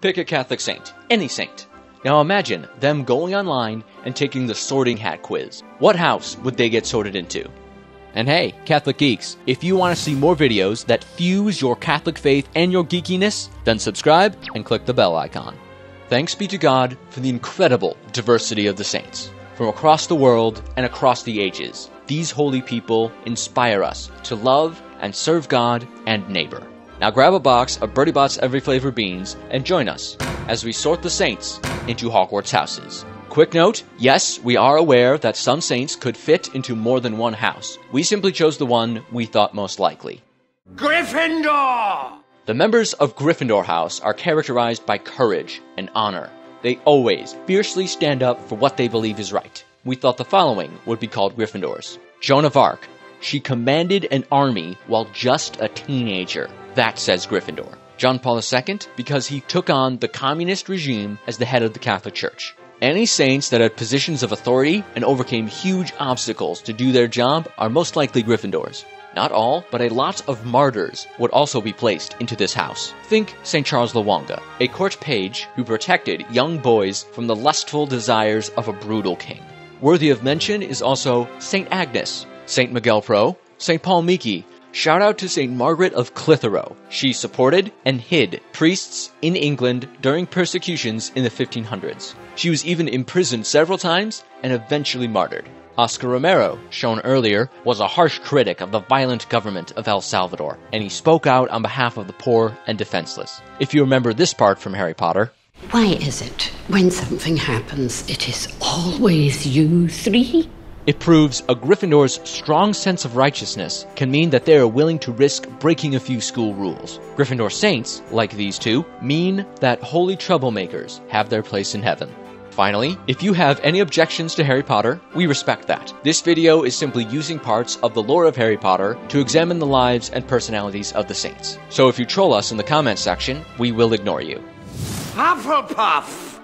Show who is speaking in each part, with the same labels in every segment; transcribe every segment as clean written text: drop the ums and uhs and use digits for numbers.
Speaker 1: Pick a Catholic saint, any saint. Now imagine them going online and taking the sorting hat quiz. What house would they get sorted into? And hey, Catholic geeks, if you want to see more videos that fuse your Catholic faith and your geekiness, then subscribe and click the bell icon. Thanks be to God for the incredible diversity of the saints. From across the world and across the ages, these holy people inspire us to love and serve God and neighbor. Now grab a box of Bertie Bott's Every Flavor beans and join us as we sort the saints into Hogwarts houses. Quick note, yes, we are aware that some saints could fit into more than one house. We simply chose the one we thought most likely.
Speaker 2: Gryffindor!
Speaker 1: The members of Gryffindor House are characterized by courage and honor. They always fiercely stand up for what they believe is right. We thought the following would be called Gryffindors. Joan of Arc. She commanded an army while just a teenager. That says Gryffindor. John Paul II, because he took on the communist regime as the head of the Catholic Church. Any saints that had positions of authority and overcame huge obstacles to do their job are most likely Gryffindors. Not all, but a lot of martyrs would also be placed into this house. Think St. Charles Lwanga, a court page who protected young boys from the lustful desires of a brutal king. Worthy of mention is also St. Agnes, St. Miguel Pro, St. Paul Miki. Shout out to St. Margaret of Clitheroe. She supported and hid priests in England during persecutions in the 1500s. She was even imprisoned several times and eventually martyred. Oscar Romero, shown earlier, was a harsh critic of the violent government of El Salvador, and he spoke out on behalf of the poor and defenseless. If you remember this part from Harry Potter.
Speaker 3: Why is it, when something happens, it is always you three?
Speaker 1: It proves a Gryffindor's strong sense of righteousness can mean that they are willing to risk breaking a few school rules. Gryffindor saints, like these two, mean that holy troublemakers have their place in heaven. Finally, if you have any objections to Harry Potter, we respect that. This video is simply using parts of the lore of Harry Potter to examine the lives and personalities of the saints. So if you troll us in the comments section, we will ignore you.
Speaker 2: Hufflepuff!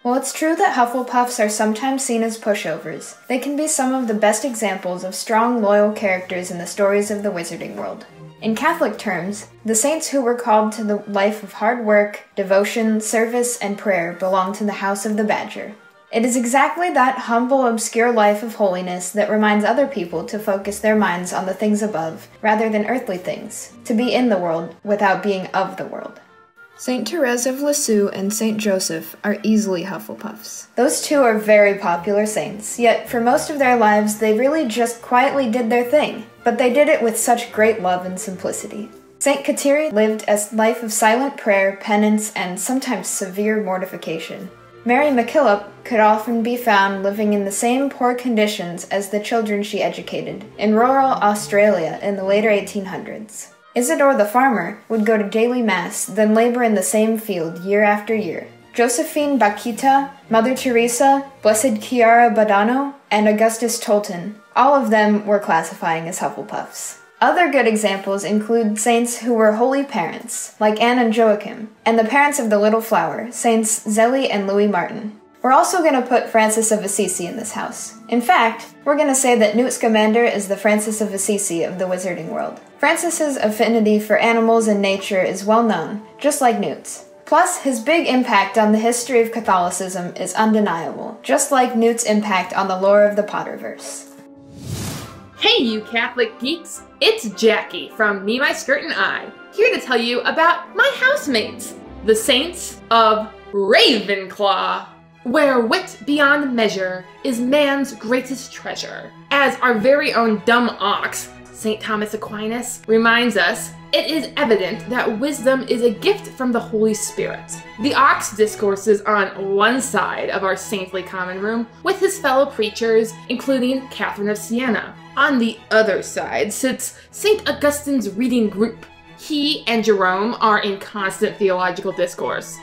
Speaker 4: Well, it's true that Hufflepuffs are sometimes seen as pushovers. They can be some of the best examples of strong, loyal characters in the stories of the wizarding world. In Catholic terms, the saints who were called to the life of hard work, devotion, service, and prayer belong to the House of the Badger. It is exactly that humble, obscure life of holiness that reminds other people to focus their minds on the things above, rather than earthly things, to be in the world without being of the world. Saint Therese of Lisieux and Saint Joseph are easily Hufflepuffs. Those two are very popular saints, yet for most of their lives they really just quietly did their thing, but they did it with such great love and simplicity. Saint Kateri lived a life of silent prayer, penance, and sometimes severe mortification. Mary Mackillop could often be found living in the same poor conditions as the children she educated, in rural Australia in the later 1800s. Isidore the farmer would go to daily mass, then labor in the same field year after year. Josephine Bakhita, Mother Teresa, Blessed Chiara Badano, and Augustus Tolton, all of them were classifying as Hufflepuffs. Other good examples include saints who were holy parents, like Anne and Joachim, and the parents of the Little Flower, Saints Zélie and Louis Martin. We're also going to put Francis of Assisi in this house. In fact, we're going to say that Newt Scamander is the Francis of Assisi of the wizarding world. Francis's affinity for animals and nature is well known, just like Newt's. Plus, his big impact on the history of Catholicism is undeniable, just like Newt's impact on the lore of the Potterverse.
Speaker 5: Hey you Catholic geeks, it's Jackie from Me, My Skirt and I, here to tell you about my housemates, the Saints of Ravenclaw, where wit beyond measure is man's greatest treasure. As our very own dumb ox, St. Thomas Aquinas, reminds us, it is evident that wisdom is a gift from the Holy Spirit. The ox discourses on one side of our saintly common room with his fellow preachers, including Catherine of Siena. On the other side sits St. Augustine's reading group. He and Jerome are in constant theological discourse.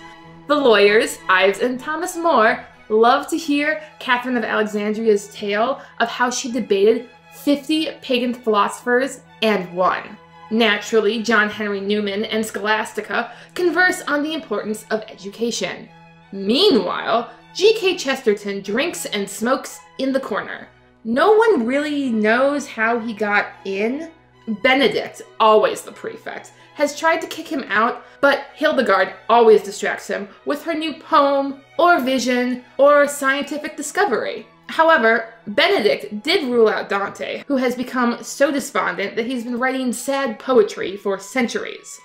Speaker 5: The lawyers, Ives and Thomas More, love to hear Catherine of Alexandria's tale of how she debated 50 pagan philosophers and won. Naturally, John Henry Newman and Scholastica converse on the importance of education. Meanwhile, G.K. Chesterton drinks and smokes in the corner. No one really knows how he got in Benedict, always the prefect, has tried to kick him out, but Hildegard always distracts him with her new poem, or vision, or scientific discovery. However, Benedict did rule out Dante, who has become so despondent that he's been writing sad poetry for centuries.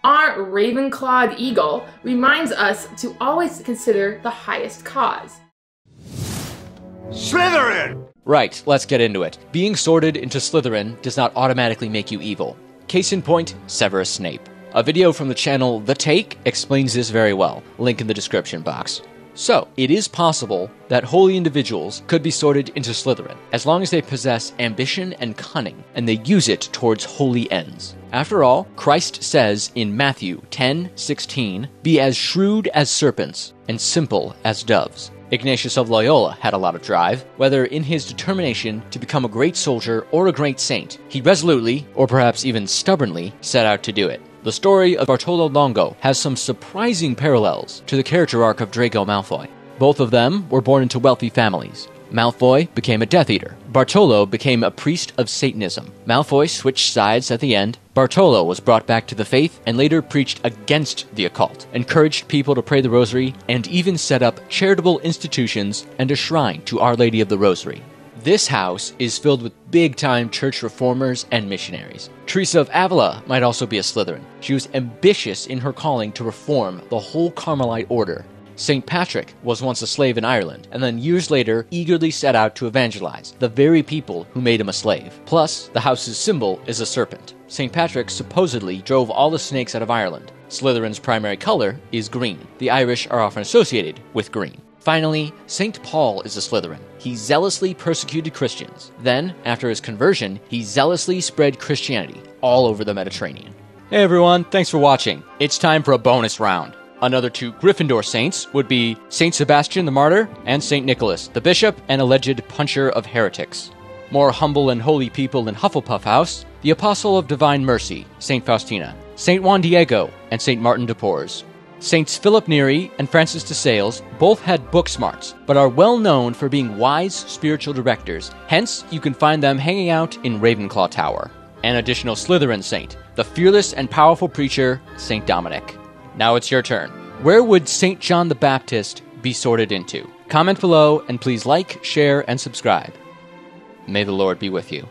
Speaker 5: Our Ravenclawed eagle reminds us to always consider the highest cause.
Speaker 2: Slytherin!
Speaker 1: Right, let's get into it. Being sorted into Slytherin does not automatically make you evil. Case in point, Severus Snape. A video from the channel The Take explains this very well, link in the description box. So, it is possible that holy individuals could be sorted into Slytherin, as long as they possess ambition and cunning, and they use it towards holy ends. After all, Christ says in Matthew 10:16, "Be as shrewd as serpents, and simple as doves." Ignatius of Loyola had a lot of drive. Whether in his determination to become a great soldier or a great saint, he resolutely, or perhaps even stubbornly, set out to do it. The story of Bartolo Longo has some surprising parallels to the character arc of Draco Malfoy. Both of them were born into wealthy families. Malfoy became a Death Eater. Bartolo became a priest of Satanism. Malfoy switched sides at the end. Bartolo was brought back to the faith and later preached against the occult, encouraged people to pray the rosary, and even set up charitable institutions and a shrine to Our Lady of the Rosary. This house is filled with big-time church reformers and missionaries. Teresa of Avila might also be a Slytherin. She was ambitious in her calling to reform the whole Carmelite order. St. Patrick was once a slave in Ireland, and then years later eagerly set out to evangelize the very people who made him a slave. Plus, the house's symbol is a serpent. St. Patrick supposedly drove all the snakes out of Ireland. Slytherin's primary color is green. The Irish are often associated with green. Finally, St. Paul is a Slytherin. He zealously persecuted Christians. Then, after his conversion, he zealously spread Christianity all over the Mediterranean. Hey everyone, thanks for watching. It's time for a bonus round. Another two Gryffindor saints would be St. Sebastian the Martyr and St. Nicholas, the bishop and alleged puncher of heretics. More humble and holy people in Hufflepuff House, the Apostle of Divine Mercy, St. Faustina, St. Juan Diego, and St. Martin de Porres. Saints Philip Neri and Francis de Sales both had book smarts, but are well known for being wise spiritual directors. Hence, you can find them hanging out in Ravenclaw Tower. An additional Slytherin saint, the fearless and powerful preacher, St. Dominic. Now it's your turn. Where would St. John the Baptist be sorted into? Comment below, and please like, share, and subscribe. May the Lord be with you.